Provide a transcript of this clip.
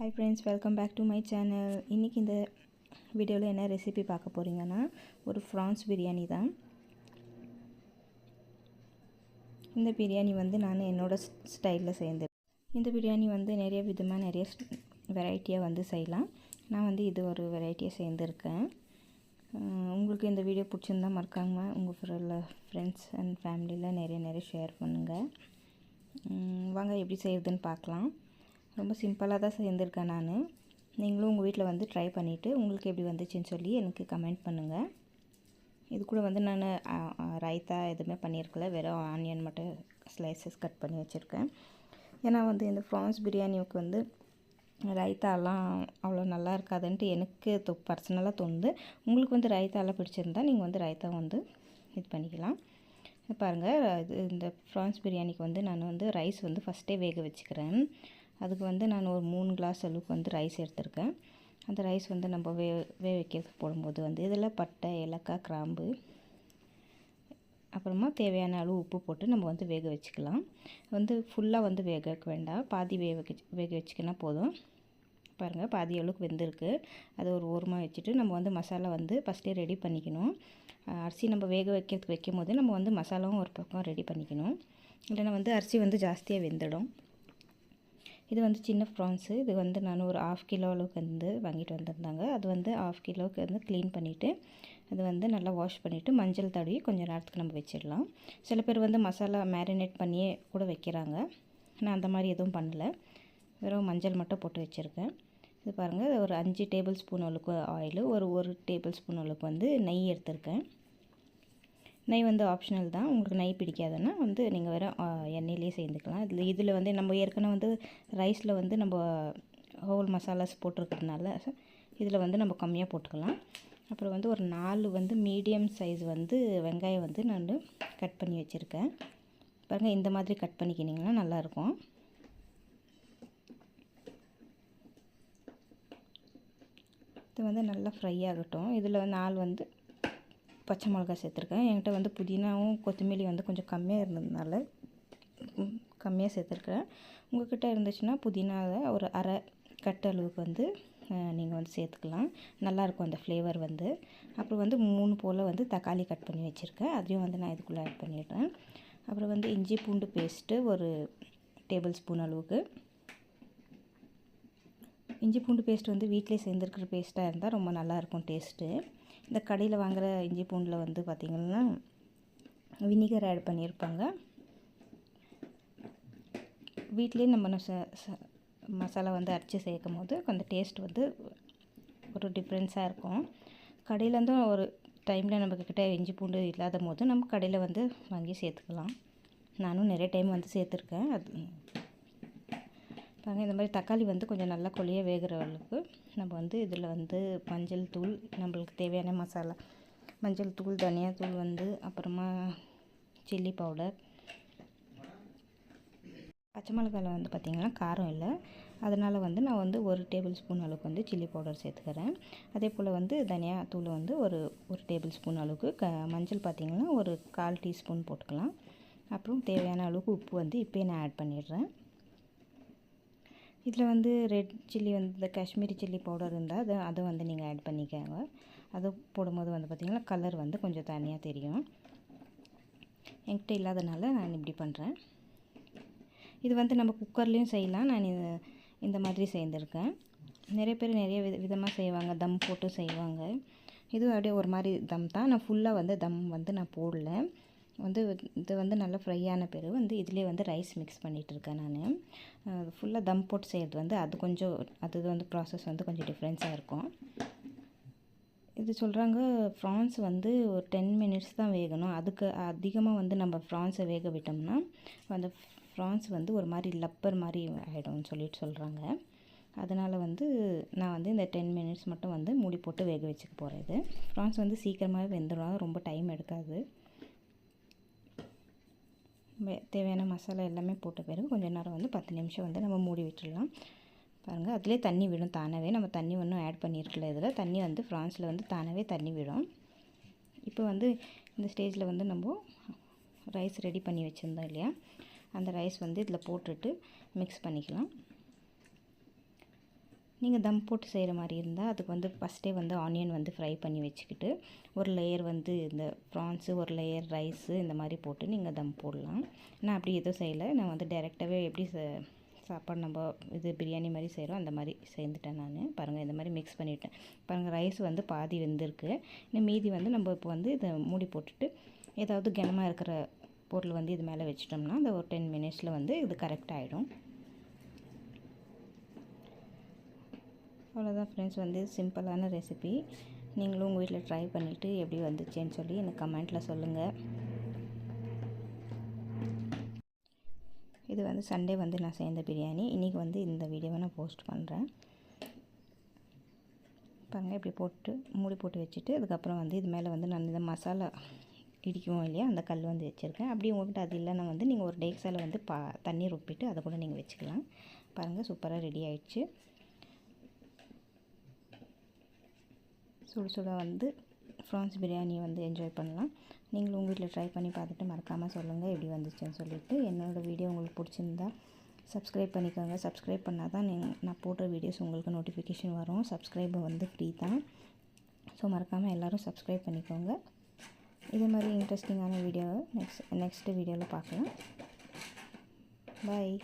Hi friends, welcome back to my channel. இன்னைக்கு இந்த வீடியோவில் என்ன ரெசிபி பார்க்க போகிறீங்கன்னா ஒரு ஃப்ரான்ஸ் பிரியாணி தான். இந்த பிரியாணி வந்து நான் என்னோட ஸ்டைலில் செய்தேன். இந்த பிரியாணி வந்து நிறைய விதமாக நிறைய வெரைட்டியாக வந்து செய்யலாம். நான் வந்து இது ஒரு வெரைட்டியாக செய்திருக்கேன். உங்களுக்கு இந்த வீடியோ பிடிச்சிருந்தா மறக்காம உங்கள் ஃப்ரெண்ட்ஸ் அண்ட் ஃபேமிலியில் நிறைய ஷேர் பண்ணுங்கள். வாங்க எப்படி செய்கிறதுன்னு பார்க்கலாம். ரொம்ப சிம்பிளாக தான் செய்திருக்கேன் நான். நீங்களும் உங்கள் வீட்டில் வந்து ட்ரை பண்ணிவிட்டு உங்களுக்கு எப்படி வந்துச்சுன்னு சொல்லி எனக்கு கமெண்ட் பண்ணுங்கள். இது கூட வந்து நான் ரைத்தா எதுவுமே பண்ணியிருக்கல, வெறும் ஆனியன் மட்டும் ஸ்லைசஸ் கட் பண்ணி வச்சுருக்கேன். ஏன்னா வந்து இந்த ஃப்ரான்ஸ் பிரியாணிக்கு வந்து ரைத்தாலாம் அவ்வளோ நல்லா இருக்காதுன்ட்டு எனக்கு பர்சனலாக தோணுது. உங்களுக்கு வந்து ரைத்தாலாம் பிடிச்சிருந்தா நீங்கள் வந்து ரைத்தா வந்து இது பண்ணிக்கலாம். பாருங்கள், இந்த ஃப்ரான்ஸ் பிரியாணிக்கு வந்து நான் வந்து ரைஸ் வந்து ஃபஸ்ட்டே வேக வச்சுக்கிறேன். அதுக்கு வந்து நான் ஒரு 3 கிளாஸ் அளவுக்கு வந்து ரைஸ் எடுத்திருக்கேன். அந்த ரைஸ் வந்து நம்ம வைக்கிறதுக்கு போடும்போது வந்து இதில் பட்டை, ஏலக்காய், கிராம்பு, அப்புறமா தேவையான அளவு உப்பு போட்டு நம்ம வந்து வேக வச்சுக்கலாம். வந்து ஃபுல்லாக வந்து வேக வைக்க வேண்டாம், பாதி வேக வச்சுக்கினா போதும். பாருங்கள், பாதி அளவுக்கு வெந்திருக்கு. அதை ஒரு ஓரமாக வச்சுட்டு நம்ம வந்து மசாலா வந்து ஃபஸ்ட்டே ரெடி பண்ணிக்கணும். அரிசி நம்ம வேக வைக்கும் போது நம்ம வந்து மசாலாவும் ஒரு பக்கம் ரெடி பண்ணிக்கணும், இல்லைன்னா வந்து அரிசி வந்து ஜாஸ்தியாக வெந்துடும். இது வந்து சின்ன ப்ரான்ஸு. இது வந்து நான் ஒரு 1/2 கிலோ அளவுக்கு வந்து வாங்கிட்டு வந்திருந்தாங்க. அது வந்து 1/2 கிலோவுக்கு வந்து க்ளீன் பண்ணிவிட்டு அது வந்து நல்லா வாஷ் பண்ணிவிட்டு மஞ்சள் தடவி கொஞ்சம் நேரத்துக்கு நம்ம வச்சிடலாம். சில பேர் வந்து மசாலா மேரினேட் பண்ணியே கூட வைக்கிறாங்க. நான் அந்த மாதிரி எதுவும் பண்ணலை, வெறும் மஞ்சள் மட்டும் போட்டு வச்சுருக்கேன். இது பாருங்கள், ஒரு 5 டேபிள் ஸ்பூன் அளவுக்கு ஆயில், ஒரு டேபிள் ஸ்பூன் அளவுக்கு வந்து நெய் எடுத்திருக்கேன். நெய் வந்து ஆப்ஷனல் தான். உங்களுக்கு நெய் பிடிக்காதுன்னா வந்து நீங்கள் வேறு எண்ணெயிலே சேர்ந்துக்கலாம். இதில் வந்து நம்ம ஏற்கனவே வந்து ரைஸில் வந்து நம்ம ஹோல் மசாலாஸ் போட்டிருக்கிறதுனால இதில் வந்து நம்ம கம்மியாக போட்டுக்கலாம். அப்புறம் வந்து ஒரு 4 வந்து மீடியம் சைஸ் வந்து வெங்காயம் வந்து நான் கட் பண்ணி வச்சுருக்கேன். பாருங்கள், இந்த மாதிரி கட் பண்ணிக்கினிங்கன்னா நல்லாயிருக்கும். இது வந்து நல்லா ஃப்ரை ஆகட்டும். இதில் 4 வந்து பச்சை மிளகா சேர்த்துருக்கேன். என்கிட்ட வந்து புதினாவும் கொத்தமல்லி வந்து கொஞ்சம் கம்மியாக இருந்ததுனால கம்மியாக சேர்த்துருக்கேன். உங்கள்கிட்ட இருந்துச்சுன்னா புதினாவை ஒரு அரை கட்டு அளவுக்கு வந்து நீங்கள் வந்து சேர்த்துக்கலாம், நல்லாயிருக்கும் அந்த ஃப்ளேவர் வந்து. அப்புறம் வந்து 3 போல் வந்து தக்காளி கட் பண்ணி வச்சுருக்கேன், அதையும் வந்து நான் இதுக்குள்ளே ஆட் பண்ணிடுறேன். அப்புறம் வந்து இஞ்சி பூண்டு பேஸ்ட்டு ஒரு டேபிள் ஸ்பூன் அளவுக்கு. இஞ்சி பூண்டு பேஸ்ட் வந்து வீட்டிலே சேர்ந்துருக்கிற பேஸ்ட்டாக இருந்தால் ரொம்ப நல்லாயிருக்கும் டேஸ்ட்டு. இந்த கடையில் வாங்குகிற இஞ்சி பூண்டில் வந்து பார்த்திங்கன்னா வினிகர் ஆட் பண்ணியிருப்பாங்க. வீட்டிலே நம்ம மசாலா வந்து அரைச்சி சேர்க்கும் போது கொஞ்சம் டேஸ்ட் வந்து ஒரு டிஃப்ரென்ஸாக இருக்கும். கடையிலேருந்தும் ஒரு டைமில் நம்மக்கிட்ட இஞ்சி பூண்டு இல்லாத போது நம்ம கடையில் வந்து வாங்கி சேர்த்துக்கலாம். நானும் நிறைய டைம் வந்து சேர்த்துருக்கேன். அது பாருங்கள், இந்த மாதிரி தக்காளி வந்து கொஞ்சம் நல்லா கொள்ளைய வேகிற அளவுக்கு நம்ம வந்து இதில் வந்து மஞ்சள் தூள், நம்மளுக்கு தேவையான மசாலா மஞ்சள் தூள், தனியாத்தூள் வந்து, அப்புறமா சில்லி பவுடர், பச்சை மிளகாயில் வந்து பார்த்திங்கன்னா காரம் இல்லை, அதனால் வந்து நான் வந்து ஒரு டேபிள் ஸ்பூன் அளவுக்கு வந்து சில்லி பவுடர் சேர்த்துக்கிறேன். அதே போல் வந்து தனியாத்தூள் வந்து ஒரு டேபிள் ஸ்பூன் அளவுக்கு, மஞ்சள் பார்த்திங்கன்னா ஒரு 1/4 டீஸ்பூன் போட்டுக்கலாம். அப்புறம் தேவையான அளவுக்கு உப்பு வந்து இப்போயே நான் ஆட் பண்ணிடுறேன். இதில் வந்து ரெட் சில்லி வந்து இந்த காஷ்மீரி சில்லி பவுடர் இருந்தால் அதை வந்து நீங்கள் ஆட் பண்ணிக்கோங்க. அது போடும்போது வந்து பார்த்திங்கன்னா கலர் வந்து கொஞ்சம் தனியாக தெரியும். என்கிட்ட இல்லாதனால நான் இப்படி பண்ணுறேன். இது வந்து நம்ம குக்கர்லேயும் செய்யலாம். நான் இந்த மாதிரி செய்திருக்கேன். நிறைய பேர் நிறைய விதமாக செய்வாங்க, தம் போட்டு செய்வாங்க. இதுவும் அப்படியே ஒரு மாதிரி தம் தான். நான் ஃபுல்லாக வந்து தம் வந்து நான் போடல. வந்து இது வந்து நல்லா ஃப்ரை ஆன பிறகு வந்து இதிலே வந்து ரைஸ் மிக்ஸ் பண்ணிகிட்ருக்கேன் நான். ஃபுல்லாக தம் போட்டு செய்கிறது வந்து அது வந்து ப்ராசஸ் வந்து கொஞ்சம் டிஃப்ரென்ஸாக இருக்கும். இது சொல்கிறாங்க ஃப்ரான்ஸ் வந்து ஒரு 10 மினிட்ஸ் தான் வேகணும், அதுக்கு அதிகமாக வந்து நம்ம ஃப்ரான்ஸை வேக விட்டோம்னா அந்த ஃப்ரான்ஸ் வந்து ஒரு மாதிரி லப்பர் மாதிரி ஆகிடும்னு சொல்கிறாங்க. அதனால் வந்து நான் வந்து இந்த 10 மினிட்ஸ் மட்டும் வந்து மூடி போட்டு வேக வச்சுக்க போகிறேன். இது ஃப்ரான்ஸ் வந்து சீக்கிரமாகவே வெந்துடும், ரொம்ப டைம் எடுக்காது. தேவையான மசாலா எல்லாமே போட்ட பிறகு கொஞ்சம் நேரம் வந்து 10 நிமிஷம் வந்து நம்ம மூடி விட்டுடலாம். பாருங்கள், அதிலே தண்ணி விடும் தானாகவே. நம்ம தண்ணி ஒன்றும் ஆட் பண்ணியிருக்கல. இதில் தண்ணி வந்து ஃப்ரான்ஸில் வந்து தானாகவே தண்ணி விடும். இப்போ வந்து இந்த ஸ்டேஜில் வந்து நம்ம ரைஸ் ரெடி பண்ணி வச்சுருந்தோம் இல்லையா, அந்த ரைஸ் வந்து இதில் போட்டுட்டு மிக்ஸ் பண்ணிக்கலாம். நீங்கள் தம் போட்டு செய்கிற மாதிரி இருந்தால் அதுக்கு வந்து ஃபஸ்ட்டே வந்து ஆனியன் வந்து ஃப்ரை பண்ணி வச்சுக்கிட்டு ஒரு லேயர் வந்து இந்த ப்ரான்ஸு ஒரு லேயர் ரைஸு இந்த மாதிரி போட்டு நீங்கள் தம் போடலாம். நான் அப்படி எதுவும் செய்யலை. நான் வந்து டைரெக்டாகவே எப்படி சாப்பாடு நம்ம இது பிரியாணி மாதிரி செய்கிறோம் அந்த மாதிரி சேர்ந்துட்டேன் நான். பாருங்கள் இந்த மாதிரி மிக்ஸ் பண்ணிவிட்டேன். பாருங்கள் ரைஸ் வந்து பாதி வெந்திருக்கு. இன்னும் மீதி வந்து நம்ம இப்போ வந்து இதை மூடி போட்டுட்டு ஏதாவது கனமாக இருக்கிற பொருள் வந்து இது மேலே வச்சிட்டோம்னா அந்த ஒரு 10 மினிட்ஸில் வந்து இது கரெக்ட் ஆகிடும். அவ்வளோதான் ஃப்ரெண்ட்ஸ், வந்து சிம்பிளான ரெசிபி. நீங்களும் உங்கள் வீட்டில் ட்ரை பண்ணிவிட்டு எப்படி வந்துச்சுன்னு சொல்லி எனக்கு கமெண்ட்டில் சொல்லுங்கள். இது வந்து சண்டே வந்து நான் செய்த பிரியாணி. இன்றைக்கி வந்து இந்த வீடியோவை நான் போஸ்ட் பண்ணுறேன். பாருங்கள் இப்படி போட்டு மூடி போட்டு வச்சுட்டு அதுக்கப்புறம் வந்து இது மேலே வந்து நான் இந்த மசாலா இடிக்குவோம் இல்லையா அந்த கல் வந்து வச்சுருக்கேன். அப்படி உங்கள்கிட்ட அது இல்லைன்னா வந்து நீங்கள் ஒரு டேக்ஸால் வந்து தண்ணி ரொப்பிட்டு அதை கூட நீங்கள் வச்சுக்கலாம். பாருங்கள் சூப்பராக ரெடி ஆயிடுச்சு. சுட சுட வந்து ப்ரான்ஸ் பிரியாணியை வந்து என்ஜாய் பண்ணலாம். நீங்களும் உங்கள் வீட்டில் ட்ரை பண்ணி பார்த்துட்டு மறக்காமல் சொல்லுங்கள் எப்படி வந்துச்சுன்னு சொல்லிவிட்டு. என்னோடய வீடியோ உங்களுக்கு பிடிச்சிருந்தா சப்ஸ்கிரைப் பண்ணிக்கோங்க. சப்ஸ்கிரைப் பண்ணால் தான் நான் போடுற வீடியோஸ் உங்களுக்கு நோட்டிஃபிகேஷன் வரும். சப்ஸ்கிரைப் வந்து ஃப்ரீ தான். ஸோ மறக்காமல் எல்லோரும் சப்ஸ்கிரைப் பண்ணிக்கோங்க. இதே மாதிரி இன்ட்ரெஸ்டிங்கான வீடியோவை நெக்ஸ்ட் வீடியோவில் பார்க்கலாம். பாய்.